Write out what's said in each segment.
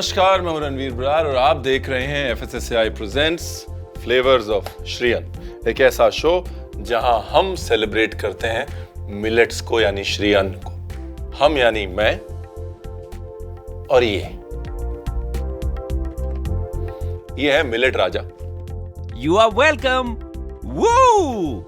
नमस्कार, मैं हूं रणवीर बरार और आप देख रहे हैं FSSAI presents flavours of Shriyan, एक ऐसा शो जहां हम सेलिब्रेट करते हैं मिलेट्स को यानी श्रीयन को। हम यानी मैं और ये है millet Raja. You are welcome. Woo!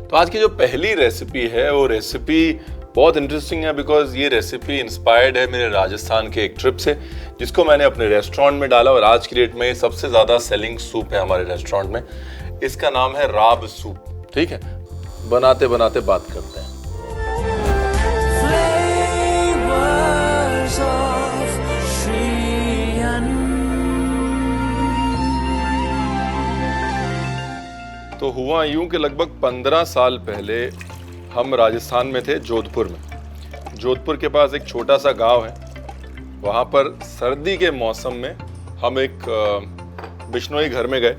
तो आज की जो पहली रेसिपी है वो रेसिपी बहुत इंटरेस्टिंग है बिकॉज ये रेसिपी इंस्पायर्ड है मेरे राजस्थान के एक ट्रिप से जिसको मैंने अपने रेस्टोरेंट में डाला और आज की डेट में सबसे ज़्यादा सेलिंग सूप है हमारे रेस्टोरेंट में। इसका नाम है राब सूप। ठीक है, बनाते बनाते बात करते हैं। तो हुआ यूं कि लगभग 15 साल पहले हम राजस्थान में थे, जोधपुर में। जोधपुर के पास एक छोटा सा गांव है। वहाँ पर सर्दी के मौसम में हम एक बिश्नोई घर में गए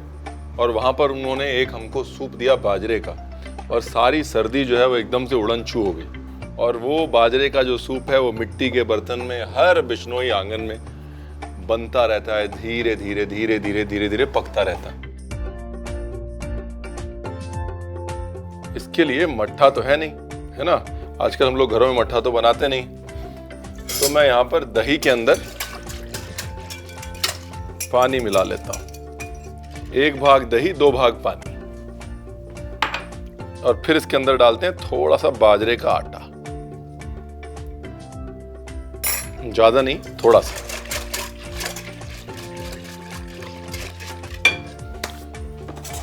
और वहाँ पर उन्होंने एक हमको सूप दिया बाजरे का, और सारी सर्दी जो है वो एकदम से उड़न छू हो गई। और वो बाजरे का जो सूप है वो मिट्टी के बर्तन में हर बिश्नोई आंगन में बनता रहता है, धीरे धीरे धीरे धीरे धीरे धीरे पकता रहता है। इसके लिए मट्ठा तो है नहीं, है ना। आजकल हम लोग घरों में मट्ठा तो बनाते नहीं। तो मैं यहाँ पर दही के अंदर पानी मिला लेता हूं। 1 भाग दही 2 भाग पानी, और फिर इसके अंदर डालते हैं थोड़ा सा बाजरे का आटा, ज्यादा नहीं, थोड़ा सा।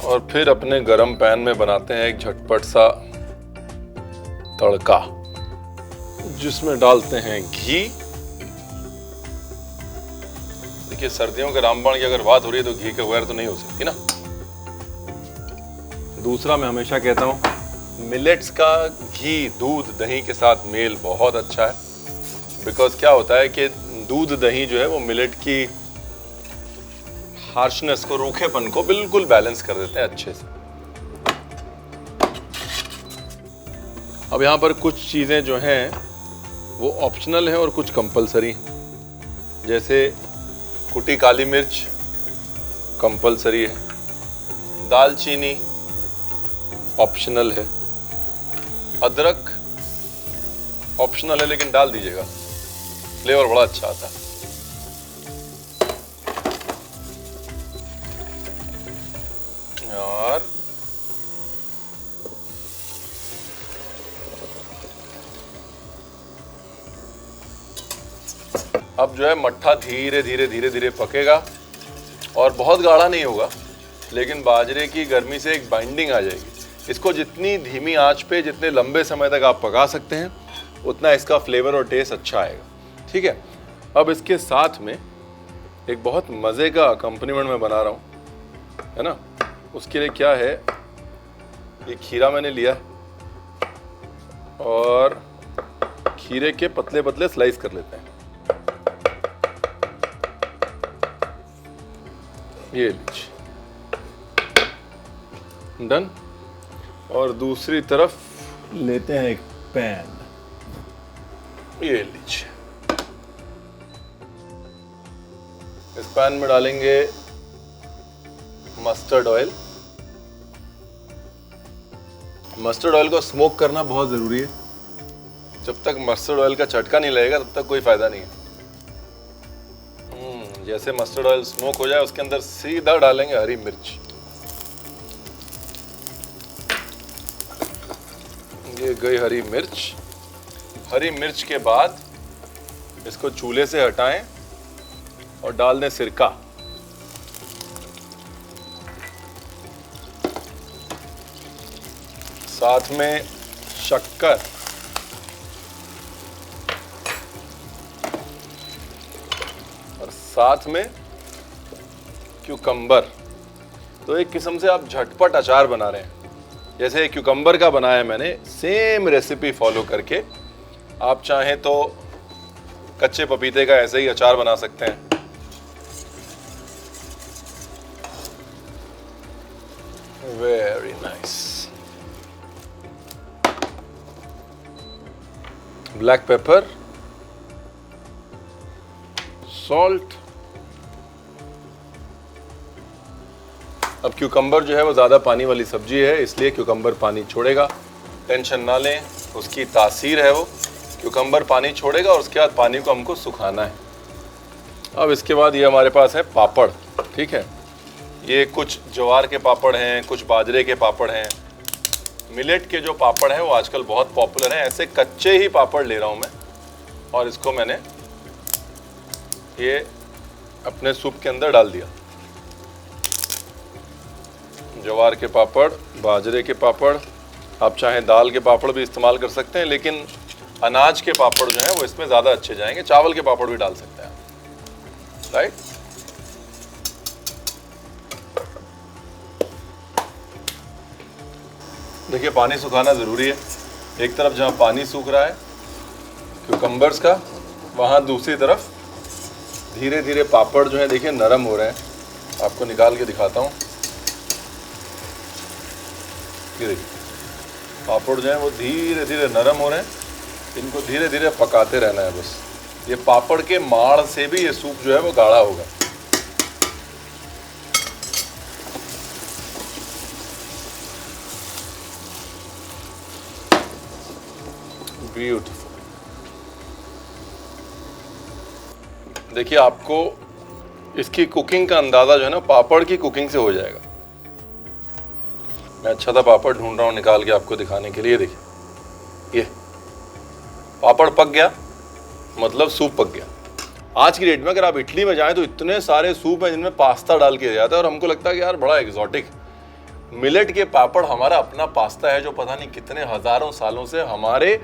और फिर अपने गरम पैन में बनाते हैं एक झटपट सा तड़का जिसमें डालते हैं घी। देखिए, सर्दियों के रामबाण की अगर बात हो रही है तो घी के बगैर तो नहीं हो सकती ना। दूसरा, मैं हमेशा कहता हूं मिलेट्स का घी दूध दही के साथ मेल बहुत अच्छा है। बिकॉज क्या होता है कि दूध दही जो है वो मिलेट की हार्शनेस को, रूखेपन को बिल्कुल बैलेंस कर देते हैं अच्छे से। अब यहाँ पर कुछ चीज़ें जो हैं वो ऑप्शनल हैं और कुछ कंपलसरी हैं। जैसे कुटी काली मिर्च कंपलसरी है, दालचीनी ऑप्शनल है, अदरक ऑप्शनल है लेकिन डाल दीजिएगा, फ्लेवर बड़ा अच्छा आता है। और अब जो है मट्ठा धीरे धीरे धीरे धीरे पकेगा और बहुत गाढ़ा नहीं होगा, लेकिन बाजरे की गर्मी से एक बाइंडिंग आ जाएगी। इसको जितनी धीमी आंच पे जितने लंबे समय तक आप पका सकते हैं उतना इसका फ्लेवर और टेस्ट अच्छा आएगा। ठीक है, अब इसके साथ में एक बहुत मज़े का अकम्पनीमेंट मैं बना रहा हूँ, है ना। उसके लिए क्या है, ये खीरा मैंने लिया और खीरे के पतले पतले स्लाइस कर लेते हैं। ये लीजिए, डन। और दूसरी तरफ लेते हैं एक पैन, ये लीजिए। इस पैन में डालेंगे मस्टर्ड ऑयल। मस्टर्ड ऑयल को स्मोक करना बहुत ज़रूरी है। जब तक मस्टर्ड ऑयल का झटका नहीं लगेगा तब तक कोई फ़ायदा नहीं है। जैसे मस्टर्ड ऑयल स्मोक हो जाए उसके अंदर सीधा डालेंगे हरी मिर्च। ये गई हरी मिर्च। हरी मिर्च के बाद इसको चूल्हे से हटाएं और डाल दें सिरका। साथ में शक्कर, और साथ में क्यूकम्बर। तो एक किस्म से आप झटपट अचार बना रहे हैं। जैसे क्यूकम्बर का बनाया मैंने, सेम रेसिपी फॉलो करके आप चाहें तो कच्चे पपीते का ऐसे ही अचार बना सकते हैं। Very nice. Black pepper, salt. अब क्यूकम्बर जो है वो ज़्यादा पानी वाली सब्जी है, इसलिए क्यूकम्बर पानी छोड़ेगा, टेंशन ना लें, उसकी तासीर है वो। क्यूकम्बर पानी छोड़ेगा और उसके बाद पानी को हमको सुखाना है। अब इसके बाद ये हमारे पास है पापड़, ठीक है। ये कुछ ज्वार के पापड़ हैं, कुछ बाजरे के पापड़ हैं। मिलेट के जो पापड़ हैं वो आजकल बहुत पॉपुलर हैं। ऐसे कच्चे ही पापड़ ले रहा हूँ मैं और इसको मैंने ये अपने सूप के अंदर डाल दिया। ज्वार के पापड़, बाजरे के पापड़, आप चाहें दाल के पापड़ भी इस्तेमाल कर सकते हैं, लेकिन अनाज के पापड़ जो हैं वो इसमें ज़्यादा अच्छे जाएंगे। चावल के पापड़ भी डाल सकते हैं, राइट। देखिए पानी सुखाना ज़रूरी है। एक तरफ जहाँ पानी सूख रहा है क्यूकम्बर्स का, वहाँ दूसरी तरफ धीरे धीरे पापड़ जो है देखिए नरम हो रहे हैं। आपको निकाल के दिखाता हूँ। ये देखिए पापड़ जो है वो धीरे धीरे नरम हो रहे हैं। इनको धीरे धीरे पकाते रहना है बस। ये पापड़ के माड़ से भी ये सूप जो है वो गाढ़ा होगा। ब्यूटीफुल। देखिए आपको इसकी कुकिंग का अंदाजा जो है ना पापड़ की कुकिंग से हो जाएगा। मैं अच्छा सा पापड़ ढूंढ रहा हूँ निकाल के आपको दिखाने के लिए। देखिए ये पापड़ पक गया, मतलब सूप पक गया। आज की डेट में अगर आप इटली में जाएं तो इतने सारे सूप हैं जिनमें पास्ता डाल के दिया जाता है और हमको लगता है कि यार बड़ा एग्जॉटिक। मिलेट के पापड़ हमारा अपना पास्ता है जो पता नहीं कितने हजारों सालों से हमारे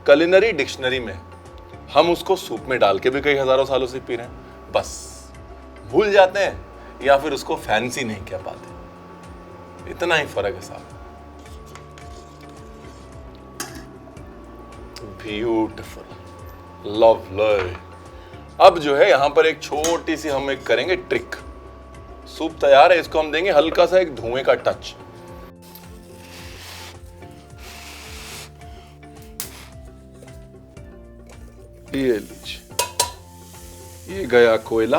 कुलिनरी डिक्शनरी में, हम उसको सूप में डाल के भी कई हजारों सालों से पी रहे हैं। बस भूल जाते हैं या फिर उसको फैंसी नहीं कह पाते। इतना ही फर्क है साहब। Beautiful, lovely. अब जो है यहां पर एक छोटी सी हम एक करेंगे ट्रिक। सूप तैयार है, इसको हम देंगे हल्का सा एक धुएं का टच। ये लीजिए, ये गया कोयला।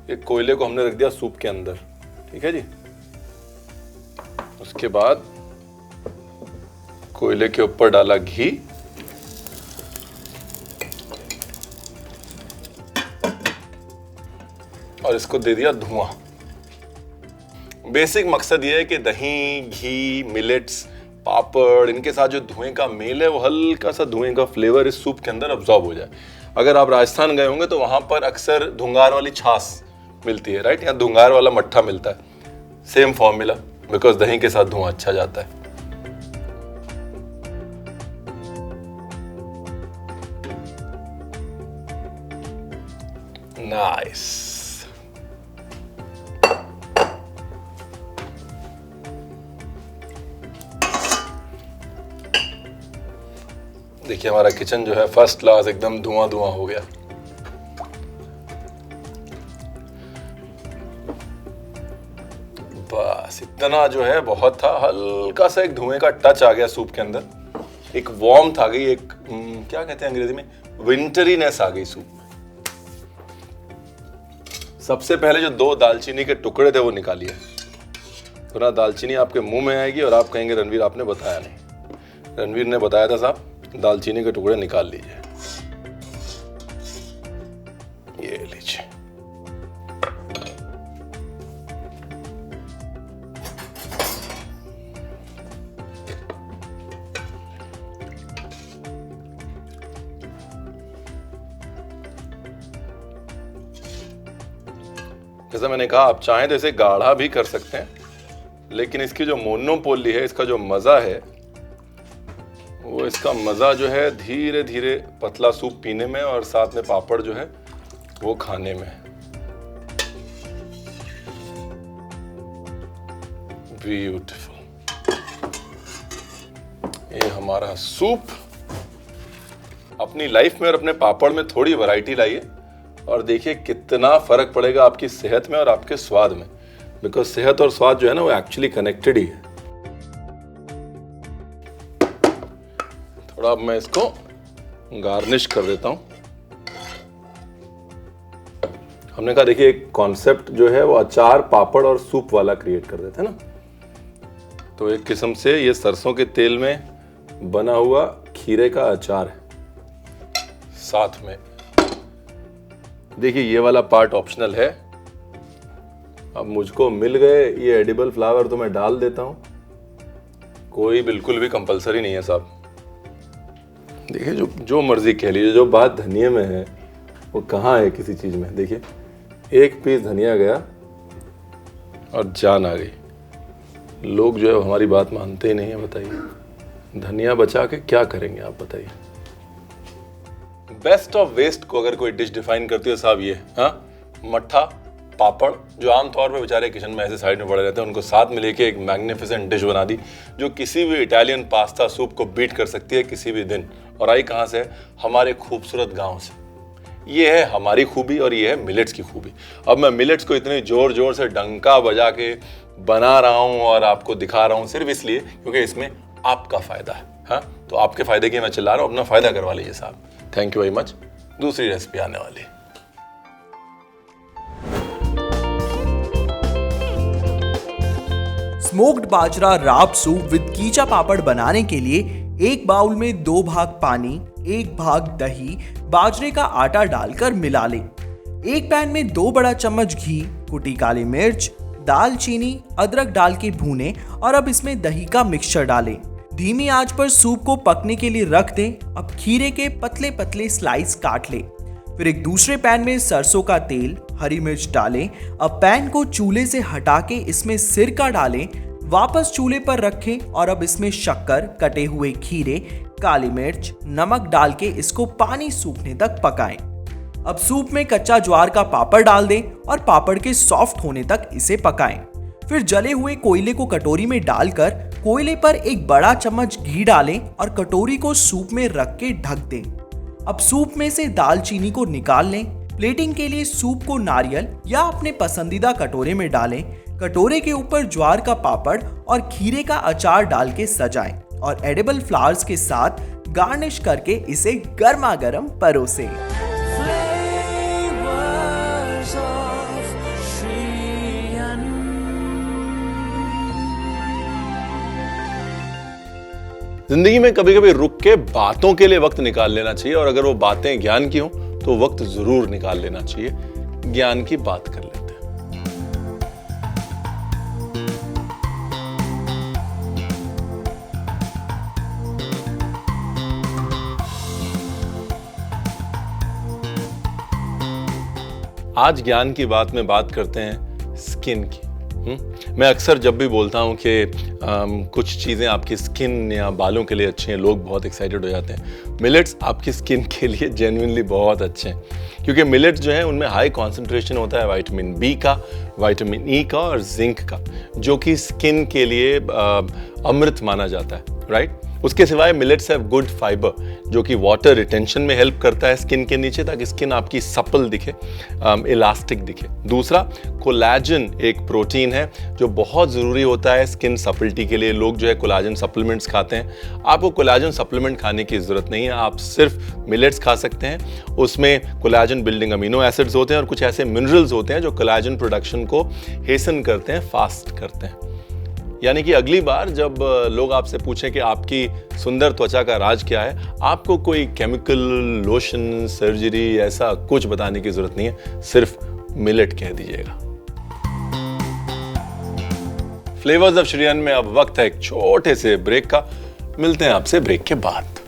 ये कोयले को हमने रख दिया सूप के अंदर, ठीक है जी। उसके बाद कोयले के ऊपर डाला घी, और इसको दे दिया धुआं। बेसिक मकसद ये है कि दही, घी, मिलेट्स, पापड़, इनके साथ जो धुएं का मेल है वो हल्का सा धुएं का फ्लेवर इस सूप के अंदर अब्सॉर्ब हो जाए। अगर आप राजस्थान गए होंगे तो वहां पर अक्सर धुंगार वाली छाछ मिलती है, राइट, या धुंगार वाला मट्ठा मिलता है। सेम फॉर्मूला, बिकॉज दही के साथ धुआं अच्छा जाता है। नाइस। देखिए हमारा किचन जो है फर्स्ट क्लास एकदम धुआं धुआं हो गया। बस इतना जो है बहुत था। हल्का सा एक धुएं का टच आ गया सूप के अंदर। एक वार्मथ आ गई, एक क्या कहते हैं अंग्रेजी में, विंटरीनेस आ गई सूप में। सबसे पहले जो 2 दालचीनी के टुकड़े थे वो निकालिए, वरना दालचीनी आपके मुंह में आएगी और आप कहेंगे रणवीर आपने बताया नहीं। रणवीर ने बताया था साहब, दालचीनी के टुकड़े निकाल लीजिए। ये लीजिए। जैसा मैंने कहा आप चाहें तो इसे गाढ़ा भी कर सकते हैं, लेकिन इसकी जो मोनोपोली है, इसका जो मजा है वो, इसका मज़ा जो है धीरे धीरे पतला सूप पीने में और साथ में पापड़ जो है वो खाने में। ब्यूटीफुल। ये हमारा सूप। अपनी लाइफ में और अपने पापड़ में थोड़ी वैरायटी लाइए और देखिए कितना फर्क पड़ेगा आपकी सेहत में और आपके स्वाद में। बिकॉज सेहत और स्वाद जो है ना वो एक्चुअली कनेक्टेड ही है। थोड़ा अब मैं इसको गार्निश कर देता हूं। हमने कहा देखिए एक कॉन्सेप्ट जो है वो अचार, पापड़ और सूप वाला क्रिएट कर देते हैं ना। तो एक किस्म से ये सरसों के तेल में बना हुआ खीरे का अचार है। साथ में देखिए ये वाला पार्ट ऑप्शनल है। अब मुझको मिल गए ये एडिबल फ्लावर तो मैं डाल देता हूं। कोई बिल्कुल भी कंपलसरी नहीं है साहब। देखिए जो मर्जी कह लीजिए, जो बात धनिया में है वो कहाँ है किसी चीज में। देखिए एक पीस धनिया गया और जान आ गई। लोग जो है हमारी बात मानते ही नहीं है। बताइए धनिया बचा के क्या करेंगे आप बताइए। बेस्ट ऑफ वेस्ट को अगर कोई डिश डिफाइन करती है साहब ये, हाँ, मट्ठा पापड़, जो आमतौर पे बेचारे किचन में ऐसे साइड में पड़े रहते हैं, उनको साथ में लेके एक मैग्निफिसेंट डिश बना दी जो किसी भी इटालियन पास्ता सूप को बीट कर सकती है किसी भी दिन। और आई कहाँ से? हमारे खूबसूरत गांव से। ये है हमारी खूबी और ये है मिलेट्स की खूबी। अब मैं मिलेट्स को इतने जोर जोर से डंका बजा के बना रहा हूँ और आपको दिखा रहा हूँ सिर्फ इसलिए क्योंकि इसमें आपका फायदा है। हाँ, तो आपके फायदे के मैं चिल्ला रहा हूँ, अपना फायदा करवा लीजिए साहब। Thank you very much. दूसरी रेसिपी आने वाली। स्मोक्ड बाजरा राब सूप विद कीचा पापड़ बनाने के लिए एक बाउल में 2 भाग पानी, 1 भाग दही, बाजरे का आटा डालकर मिला लें। एक पैन में 2 बड़ा चम्मच घी, कुटी काली मिर्च, दालचीनी, अदरक डाल के भूनें और अब इसमें दही का मिक्सचर डालें। धीमी आंच पर सूप को पकने के लिए रख दें। अब खीरे के पतले पतले स्लाइस काट लें। फिर एक दूसरे पैन में सरसों का तेल, हरी मिर्च डालें। अब पैन को चूल्हे से हटा के इसमें सिरका डालें, वापस चूल्हे पर रखें और अब इसमें शक्कर, कटे हुए खीरे, काली मिर्च, नमक डाल के इसको पानी सूखने तक पकाएं। अब सूप में कच्चा ज्वार का पापड़ डाल दें और पापड़ के सॉफ्ट होने तक इसे पकाएं। फिर जले हुए कोयले को कटोरी में डालकर कोयले पर एक बड़ा चम्मच घी डालें और कटोरी को सूप में रख के ढक दें। अब सूप में से दालचीनी को निकाल लें। प्लेटिंग के लिए सूप को नारियल या अपने पसंदीदा कटोरे में डालें। कटोरे के ऊपर ज्वार का पापड़ और खीरे का अचार डाल के सजाएं और एडिबल फ्लावर्स के साथ गार्निश करके इसे गर्मा गर्म परोसें। जिंदगी में कभी कभी रुक के बातों के लिए वक्त निकाल लेना चाहिए और अगर वो बातें ज्ञान की हों तो वक्त जरूर निकाल लेना चाहिए। ज्ञान की बात कर लेते हैं। आज ज्ञान की बात में बात करते हैं स्किन की। मैं अक्सर जब भी बोलता हूँ कि कुछ चीज़ें आपकी स्किन या बालों के लिए अच्छी हैं, लोग बहुत एक्साइटेड हो जाते हैं। मिलेट्स आपकी स्किन के लिए जेन्युइनली बहुत अच्छे हैं क्योंकि मिलेट्स जो है उनमें हाई कॉन्सेंट्रेशन होता है विटामिन बी का, विटामिन ई का और जिंक का, जो कि स्किन के लिए अमृत माना जाता है, राइट। उसके सिवाय मिलेट्स हैव गुड फाइबर जो कि वाटर रिटेंशन में हेल्प करता है स्किन के नीचे, ताकि स्किन आपकी सपल दिखे, इलास्टिक दिखे। दूसरा, कोलाजन एक प्रोटीन है जो बहुत ज़रूरी होता है स्किन सपलिटी के लिए। लोग जो है कोलाजन सप्लीमेंट्स खाते हैं। आपको कोलाजन सप्लीमेंट खाने की ज़रूरत नहीं है, आप सिर्फ मिलेट्स खा सकते हैं। उसमें कोलाजन बिल्डिंग अमीनो एसिड्स होते हैं और कुछ ऐसे मिनरल्स होते हैं जो कोलाजन प्रोडक्शन को हेसन करते हैं, फास्ट करते हैं। यानी कि अगली बार जब लोग आपसे पूछें कि आपकी सुंदर त्वचा का राज क्या है, आपको कोई केमिकल, लोशन, सर्जरी ऐसा कुछ बताने की जरूरत नहीं है, सिर्फ मिलेट कह दीजिएगा। फ्लेवर्स ऑफ श्रीयन में अब वक्त है एक छोटे से ब्रेक का। मिलते हैं आपसे ब्रेक के बाद।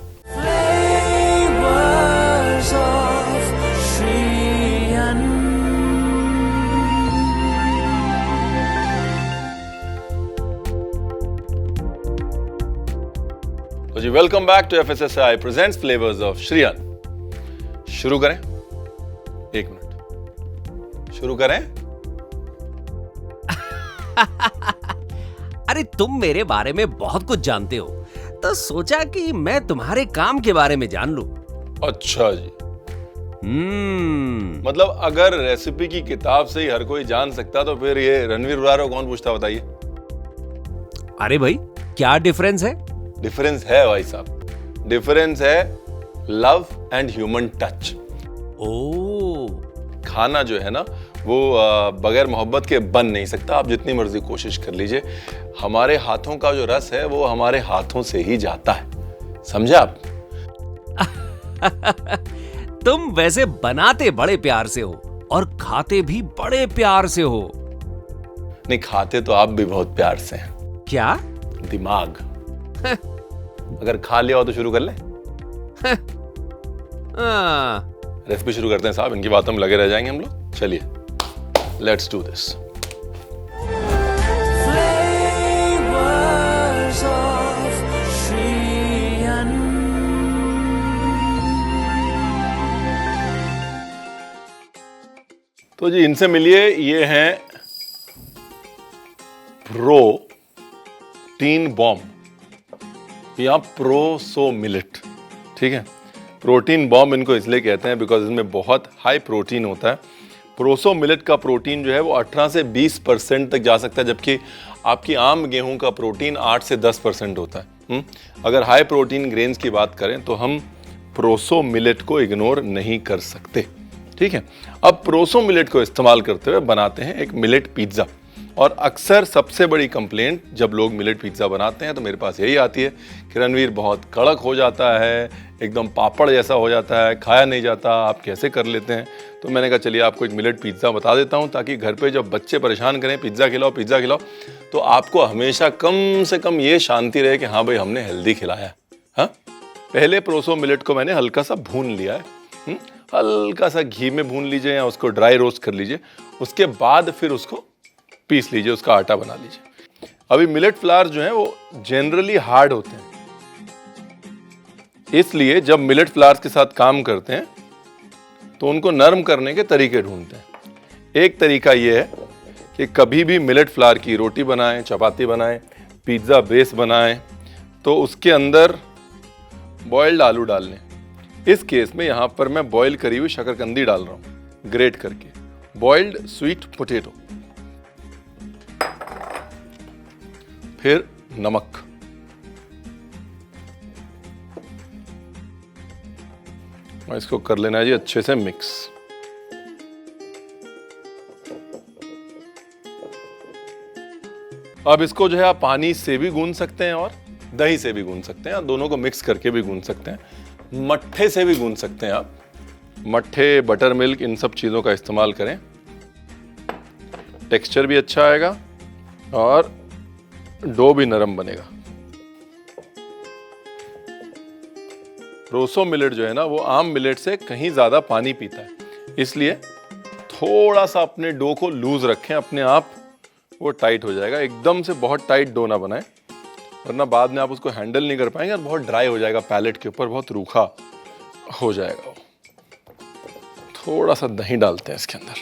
जी welcome back to FSSAI presents flavours of Shreeanna. शुरू करें? 1 मिनट, शुरू करें? अरे तुम मेरे बारे में बहुत कुछ जानते हो, तो सोचा कि मैं तुम्हारे काम के बारे में जान लूं। अच्छा जी। मतलब अगर रेसिपी की किताब से ही हर कोई जान सकता तो फिर ये रणवीर बरार को कौन पूछता, बताइए। अरे भाई, क्या डिफरेंस है? डिफरेंस है भाई साहब, डिफरेंस है लव एंड ह्यूमन टच। ओ, खाना जो है ना वो बगैर मोहब्बत के बन नहीं सकता। आप जितनी मर्जी कोशिश कर लीजिए, हमारे हाथों का जो रस है वो हमारे हाथों से ही जाता है, समझे आप? तुम वैसे बनाते बड़े प्यार से हो और खाते भी बड़े प्यार से हो। नहीं, खाते तो आप भी बहुत प्यार से हैं। क्या? दिमाग। अगर खा लिया हो तो शुरू कर लें? रेसिपी शुरू करते हैं साहब, इनकी बातों में लगे रह जाएंगे हम लोग। चलिए, लेट्स डू दिस। तो जी इनसे मिलिए, ये हैं प्रोटीन बॉम्ब या प्रोसो मिलेट। ठीक है, प्रोटीन बॉम्ब इनको इसलिए कहते हैं बिकॉज इसमें बहुत हाई प्रोटीन होता है। प्रोसो मिलेट का प्रोटीन जो है वो 18 से 20% तक जा सकता है, जबकि आपकी आम गेहूं का प्रोटीन 8 से 10% होता है। अगर हाई प्रोटीन ग्रेन्स की बात करें तो हम प्रोसो मिलेट को इग्नोर नहीं कर सकते। ठीक है, अब प्रोसो मिलेट को इस्तेमाल करते हुए बनाते हैं एक मिलेट पिज्ज़ा। और अक्सर सबसे बड़ी कंप्लेंट जब लोग मिलेट पिज्ज़ा बनाते हैं तो मेरे पास यही आती है कि रणवीर बहुत कड़क हो जाता है, एकदम पापड़ जैसा हो जाता है, खाया नहीं जाता, आप कैसे कर लेते हैं? तो मैंने कहा चलिए आपको एक मिलेट पिज्ज़ा बता देता हूं, ताकि घर पे जब बच्चे परेशान करें पिज्ज़ा खिलाओ, तो आपको हमेशा कम से कम ये शांति रहे कि हाँ भाई हमने हेल्दी खिलाया है। हाँ, पहले प्रोसो मिलेट को मैंने हल्का सा भून लिया है, हल्का सा घी में भून लीजिए या उसको ड्राई रोस्ट कर लीजिए। उसके बाद फिर उसको पीस लीजिए, उसका आटा बना लीजिए। अभी मिलेट फ्लावर जो है वो जनरली हार्ड होते हैं, इसलिए जब मिलेट फ्लावर्स के साथ काम करते हैं तो उनको नरम करने के तरीके ढूंढते हैं। एक तरीका ये है कि कभी भी मिलेट फ्लावर की रोटी बनाएं, चपाती बनाएं, पिज्ज़ा बेस बनाएं तो उसके अंदर बॉइल्ड आलू डाल लें। इस केस में यहाँ पर मैं बॉईल करी हुई शकरकंदी डाल रहा हूँ, ग्रेट करके, बॉइल्ड स्वीट पोटैटो, फिर नमक, और इसको कर लेना है जी अच्छे से मिक्स। अब इसको जो है आप पानी से भी गूंद सकते हैं और दही से भी गूंद सकते हैं, दोनों को मिक्स करके भी गूंद सकते हैं, मट्ठे से भी गूंद सकते हैं आप। मट्ठे, बटर मिल्क, इन सब चीज़ों का इस्तेमाल करें, टेक्सचर भी अच्छा आएगा और डो भी नरम बनेगा। प्रोसो मिलेट जो है ना वो आम मिलेट से कहीं ज़्यादा पानी पीता है, इसलिए थोड़ा सा अपने डो को लूज रखें, अपने आप वो टाइट हो जाएगा। एकदम से बहुत टाइट डो ना बनाएं, वरना बाद में आप उसको हैंडल नहीं कर पाएंगे और बहुत ड्राई हो जाएगा, पैलेट के ऊपर बहुत रूखा हो जाएगा वो। थोड़ा सा दही डालते हैं इसके अंदर,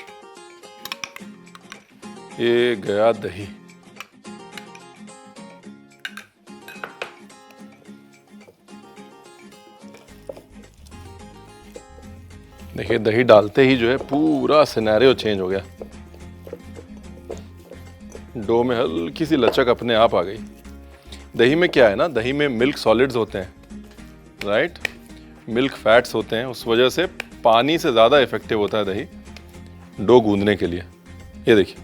ये गया दही। देखिए दही डालते ही जो है पूरा सिनेरियो चेंज हो गया, डो में हल्की सी लचक अपने आप आ गई। दही में क्या है ना, दही में मिल्क सॉलिड्स होते हैं, राइट, मिल्क फैट्स होते हैं, उस वजह से पानी से ज़्यादा इफेक्टिव होता है दही डो गूंदने के लिए। ये देखिए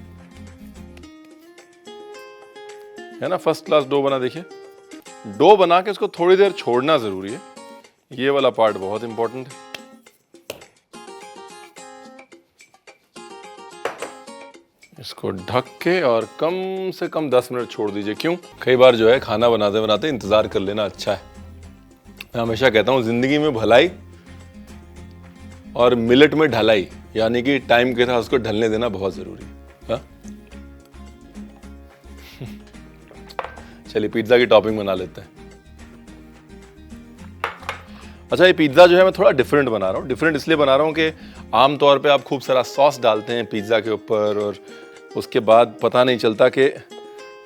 है ना, फर्स्ट क्लास डो बना। देखिए डो बना के उसको थोड़ी देर छोड़ना ज़रूरी है, ये वाला पार्ट बहुत इंपॉर्टेंट है। इसको ढक के और कम से कम 10 मिनट छोड़ दीजिए। क्यों? कई बार जो है खाना बनाते बनाते इंतज़ार कर लेना अच्छा है। मैं हमेशा कहता हूँ ज़िंदगी में भलाई और मिलेट में ढलाई, यानी कि टाइम के साथ उसको ढलने देना बहुत ज़रूरी है। हाँ? चलिए पिज्ज़ा की टॉपिंग बना लेते हैं। अच्छा, ये पिज्ज़ा जो है मैं थोड़ा डिफरेंट बना रहा हूँ। डिफरेंट इसलिए बना रहा हूँ कि आम तौर पे आप खूब सारा सॉस डालते हैं पिज़्ज़ा के ऊपर और उसके बाद पता नहीं चलता कि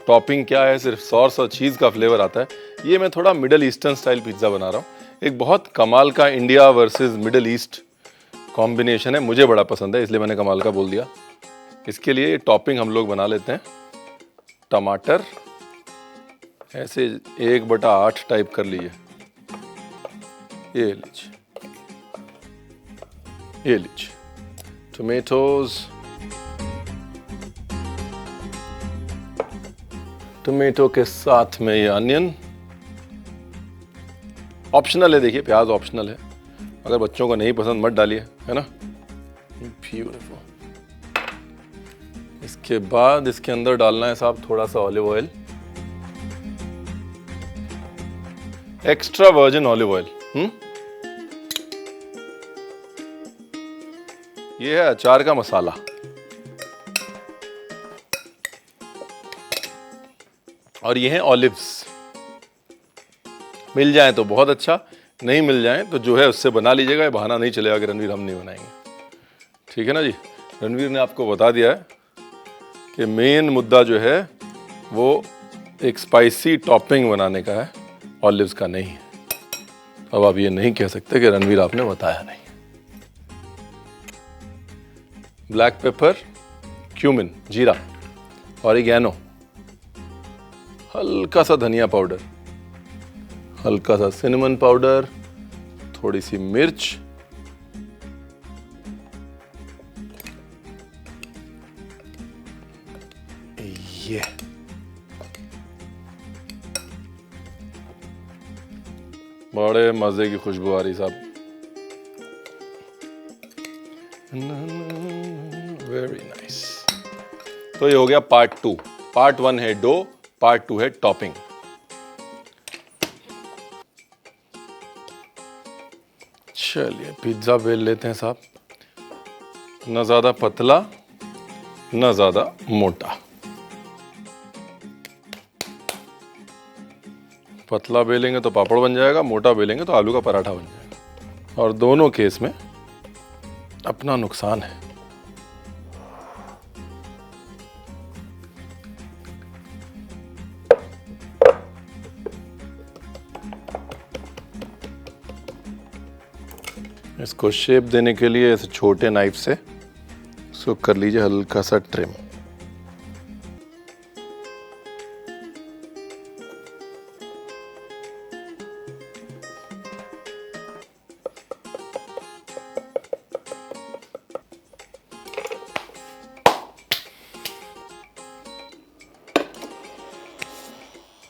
टॉपिंग क्या है, सिर्फ सॉस और चीज़ का फ्लेवर आता है। ये मैं थोड़ा मिडल ईस्टर्न स्टाइल पिज़्ज़ा बना रहा हूँ। एक बहुत कमाल का India versus middle east combination है, मुझे बड़ा पसंद है, इसलिए मैंने कमाल का बोल दिया। इसके लिए टॉपिंग हम लोग बना लेते हैं। टमाटर ऐसे 1/8 टाइप कर लीजिए, ये लीजिए, ये लीजिए। टमेटोज, टमेटो के साथ में ये अनियन। ऑप्शनल है, देखिए प्याज ऑप्शनल है, अगर बच्चों को नहीं पसंद मत डालिए, है ना। ब्यूटीफुल। इसके बाद इसके अंदर डालना है साहब थोड़ा सा olive oil, extra virgin olive oil. ये है अचार का मसाला। और ये हैं ऑलिव्स। मिल जाए तो बहुत अच्छा, नहीं मिल जाए तो जो है उससे बना लीजिएगा। ये बहाना नहीं चलेगा कि रणवीर हम नहीं बनाएंगे, ठीक है ना जी। रणवीर ने आपको बता दिया है कि मेन मुद्दा जो है वो एक स्पाइसी टॉपिंग बनाने का है, ऑलिव्स का नहीं है। अब आप ये नहीं कह सकते कि रणवीर आपने बताया नहीं। ब्लैक पेपर, क्यूमिन, जीरा, ऑरिगेनो, हल्का सा धनिया पाउडर, हल्का सा सिनेमन पाउडर, थोड़ी सी मिर्च, ये बड़े मजे की खुशबू आ रही साहब। Very nice. तो ये हो गया पार्ट 2। पार्ट 1 है डो, पार्ट 2 है टॉपिंग। चलिए पिज्जा बेल लेते हैं साहब, ना ज्यादा पतला ना ज्यादा मोटा। पतला बेलेंगे तो पापड़ बन जाएगा, मोटा बेलेंगे तो आलू का पराठा बन जाएगा, और दोनों केस में अपना नुकसान है। इसको शेप देने के लिए ऐसे छोटे नाइफ से इसको कर लीजिए हल्का सा ट्रिम।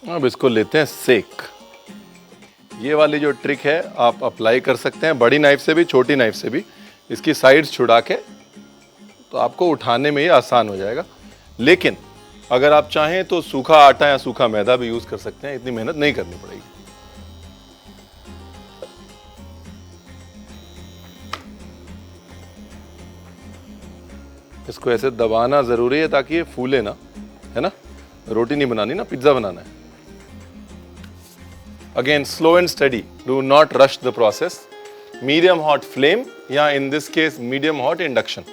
अब इसको लेते हैं सेक। ये वाली जो ट्रिक है आप अप्लाई कर सकते हैं बड़ी नाइफ से भी, छोटी नाइफ से भी। इसकी साइड्स छुड़ा के तो आपको उठाने में ही आसान हो जाएगा। लेकिन अगर आप चाहें तो सूखा आटा या सूखा मैदा भी यूज कर सकते हैं, इतनी मेहनत नहीं करनी पड़ेगी। इसको ऐसे दबाना जरूरी है ताकि ये फूले ना, है ना। रोटी नहीं बनानी ना, पिज्जा बनाना है। Again, slow and steady. Do not rush the process. Medium hot flame, या in this case medium hot induction.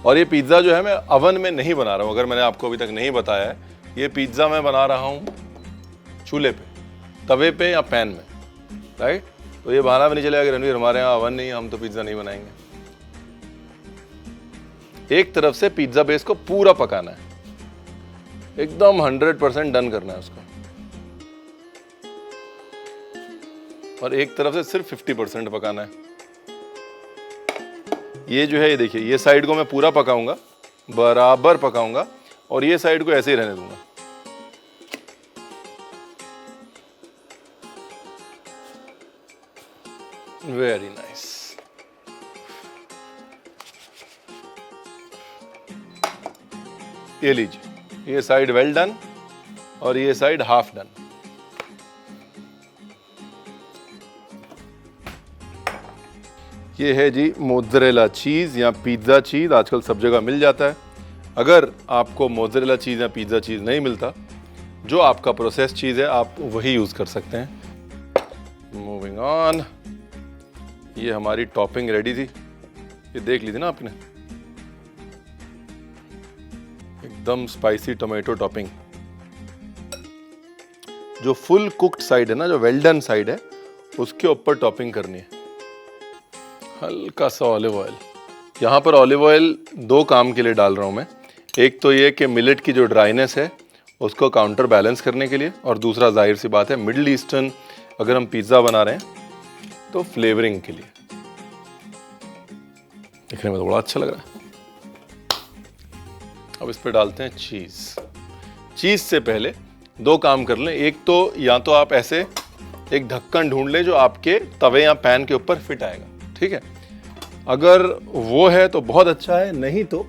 और ये पिज्जा जो है मैं अवन में नहीं बना रहा हूं, अगर मैंने आपको अभी तक नहीं बताया है। ये पिज्जा मैं बना रहा हूं चूल्हे पे, तवे पे या पैन में, राइट। तो ये बहाना भी नहीं चलेगा कि रणवीर हमारे यहाँ अवन नहीं है, हम तो पिज्जा नहीं बनाएंगे। एक तरफ से पिज्जा बेस को पूरा पकाना है, एकदम 100% डन करना है उसको, और एक तरफ से सिर्फ 50% पकाना है। ये जो है, ये देखिए, ये साइड को मैं पूरा पकाऊंगा, बराबर पकाऊंगा, और ये साइड को ऐसे ही रहने दूंगा। Very nice. ये लीजिए, ये साइड वेल डन और ये साइड हाफ डन। ये है जी मोज़रेला चीज़ या पिज़्ज़ा चीज़, आजकल सब जगह मिल जाता है। अगर आपको मोज़रेला चीज़ या पिज़्ज़ा चीज़ नहीं मिलता, जो आपका प्रोसेस चीज़ है आप वही यूज़ कर सकते हैं। Moving on. ये हमारी टॉपिंग रेडी थी, ये देख ली थी ना आपने, एकदम स्पाइसी टोमेटो टॉपिंग। जो फुल कुक्ड साइड है ना, जो वेल डन साइड है, उसके ऊपर टॉपिंग करनी है। हल्का सा ऑलिव ऑयल। यहाँ पर ऑलिव ऑयल 2 काम के लिए डाल रहा हूँ मैं। एक तो ये कि मिलेट की जो ड्राइनेस है उसको काउंटर बैलेंस करने के लिए, और दूसरा जाहिर सी बात है मिडिल ईस्टर्न अगर हम पिज़्ज़ा बना रहे हैं तो फ्लेवरिंग के लिए। दिखने में तो बड़ा अच्छा लग रहा है। अब इस पे डालते हैं चीज़। चीज़ से पहले दो काम कर लें। एक तो या तो आप ऐसे एक ढक्कन ढूंढ लें जो आपके तवे या पैन के ऊपर फिट आएगा, ठीक है। अगर वो है तो बहुत अच्छा है, नहीं तो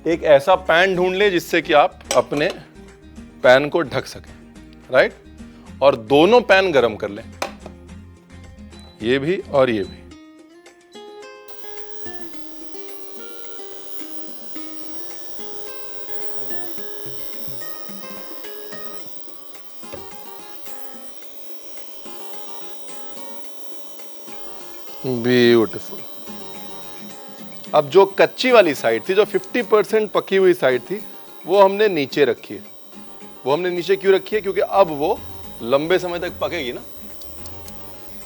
एक ऐसा पैन ढूंढ लें जिससे कि आप अपने पैन को ढक सकें, राइट। और दोनों पैन गरम कर लें, ये भी और ये भी। ब्यूटीफुल। अब जो कच्ची वाली साइड थी, जो 50% पकी हुई साइड थी, वो हमने नीचे रखी है। वो हमने नीचे क्यों रखी है? क्योंकि अब वो लंबे समय तक पकेगी ना,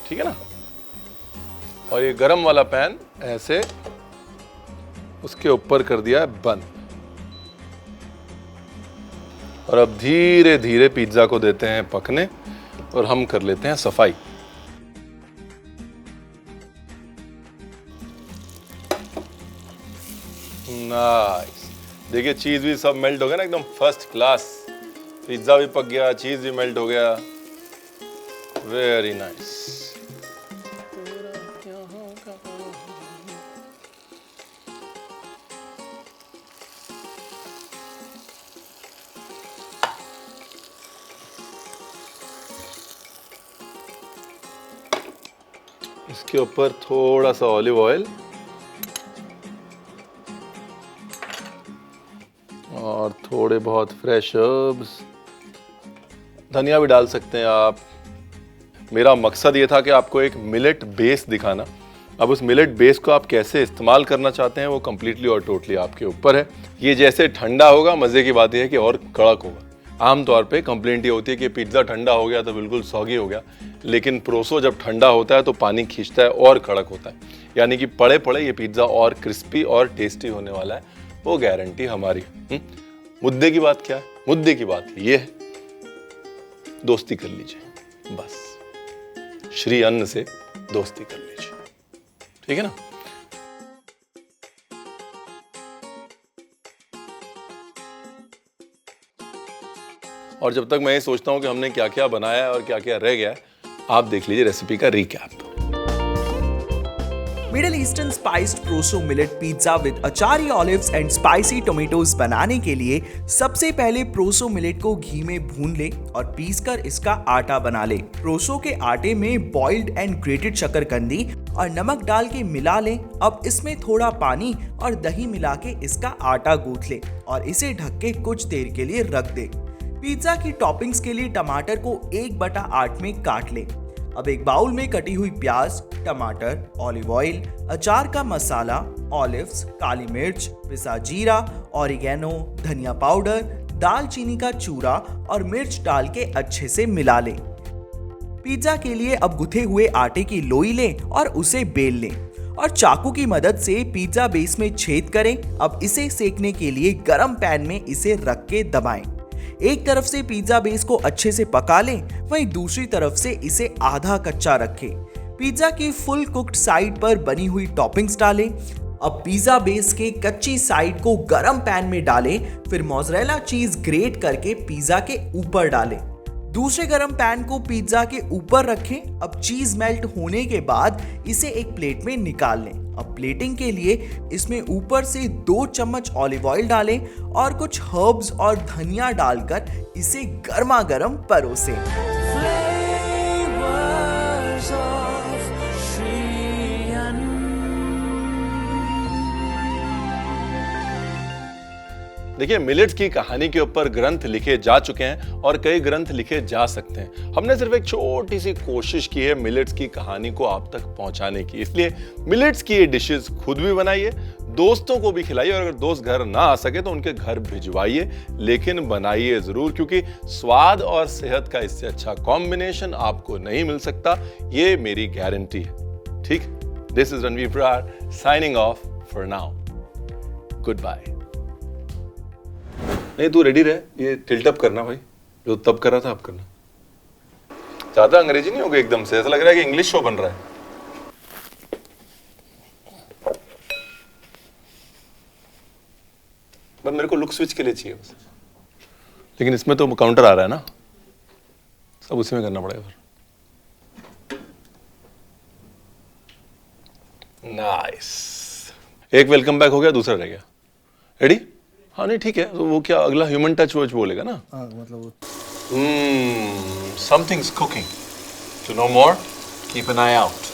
ठीक है ना। और ये गरम वाला पैन ऐसे उसके ऊपर कर दिया है बंद। और अब धीरे धीरे पिज्जा को देते हैं पकने और हम कर लेते हैं सफाई। नाइस। देखिए चीज भी सब मेल्ट हो गया ना, एकदम फर्स्ट क्लास। पिज्जा भी पक गया, चीज भी मेल्ट हो गया। Very nice. इसके ऊपर थोड़ा सा ऑलिव ऑयल और थोड़े बहुत फ्रेश हर्ब्स, धनिया भी डाल सकते हैं आप। मेरा मकसद ये था कि आपको एक मिलेट बेस दिखाना। अब उस मिलेट बेस को आप कैसे इस्तेमाल करना चाहते हैं वो कम्प्लीटली और टोटली आपके ऊपर है। ये जैसे ठंडा होगा, मज़े की बात यह है कि और कड़क होगा। आमतौर पे कंप्लेंट ये होती है कि पिज्ज़ा ठंडा हो गया तो बिल्कुल सॉगी हो गया, लेकिन प्रोसो जब ठंडा होता है तो पानी खींचता है और कड़क होता है। यानी कि पड़े पड़े ये पिज्ज़ा और क्रिस्पी और टेस्टी होने वाला है, वो गारंटी हमारी। मुद्दे की बात क्या है? मुद्दे की बात ये है, दोस्ती कर लीजिए, बस श्री अन्न से दोस्ती कर लीजिए, ठीक है ना। और जब तक मैं ये सोचता हूं कि हमने क्या क्या बनाया है और क्या क्या रह गया है, आप देख लीजिए रेसिपी का recap. Middle eastern spiced proso millet pizza with achari olives and spicy tomatoes बनाने के लिए सबसे पहले प्रोसो मिलेट को घी में भून ले और पीसकर इसका आटा बना ले। प्रोसो के आटे में बॉइल्ड एंड ग्रेटेड शकरकंदी और नमक डाल के मिला ले। अब इसमें थोड़ा पानी और दही मिला के इसका आटा गूंथ ले और इसे ढक के कुछ देर के लिए रख दे। पिज्जा की टॉपिंग्स के लिए टमाटर को 1/8 में काट ले। अब एक बाउल में कटी हुई प्याज, टमाटर, ऑलिव ऑयल, अचार का मसाला, ऑलिव्स, काली मिर्च, पिसा जीरा, ऑरिगेनो, धनिया पाउडर, दालचीनी का चूरा और मिर्च डाल के अच्छे से मिला ले। पिज्जा के लिए अब गुथे हुए आटे की लोई लें और उसे बेल लें और चाकू की मदद से पिज्जा बेस में छेद करें। अब इसे सेकने के लिए गरम पैन में इसे रख के दबाएं। एक तरफ से पिज्जा बेस को अच्छे से पका लें, वहीं दूसरी तरफ से इसे आधा कच्चा रखें। पिज्जा की फुल कुक्ड साइड पर बनी हुई टॉपिंग्स डालें। अब पिज्जा बेस के कच्ची साइड को गरम पैन में डालें, फिर मोज़रेला चीज ग्रेट करके पिज्जा के ऊपर डालें। दूसरे गरम पैन को पिज्जा के ऊपर रखें। अब चीज मेल्ट होने के बाद इसे एक प्लेट में निकाल लें। अब प्लेटिंग के लिए इसमें ऊपर से 2 चम्मच ऑलिव ऑयल डालें और कुछ हर्ब्स और धनिया डालकर इसे गर्मा गर्म परोसें। देखिए मिलेट्स की कहानी के ऊपर ग्रंथ लिखे जा चुके हैं और कई ग्रंथ लिखे जा सकते हैं। हमने सिर्फ एक छोटी सी कोशिश की है मिलेट्स की कहानी को आप तक पहुंचाने की। इसलिए मिलेट्स की ये डिशेस खुद भी बनाइए, दोस्तों को भी खिलाइए और अगर दोस्त घर ना आ सके तो उनके घर भिजवाइए, लेकिन बनाइए जरूर, क्योंकि स्वाद और सेहत का इससे अच्छा कॉम्बिनेशन आपको नहीं मिल सकता, ये मेरी गारंटी है। ठीक, this is Ranveer Brar signing off for now. Good bye. नहीं तू रेडी रहे, ये टिल्ट अप करना भाई, जो तब कर रहा था अब करना। ज्यादा अंग्रेजी नहीं होगा एकदम से, ऐसा लग रहा है कि इंग्लिश शो बन रहा है। बस मेरे को लुक स्विच के लिए चाहिए बस। लेकिन इसमें तो काउंटर आ रहा है ना, सब उसी में करना पड़ेगा फिर। नाइस, एक वेलकम बैक हो गया, दूसरा रह गया। रेडी? हाँ नहीं ठीक है, तो वो क्या अगला ह्यूमन टच वच बोलेगा ना। हाँ मतलब somethings cooking, to know more keep an eye out.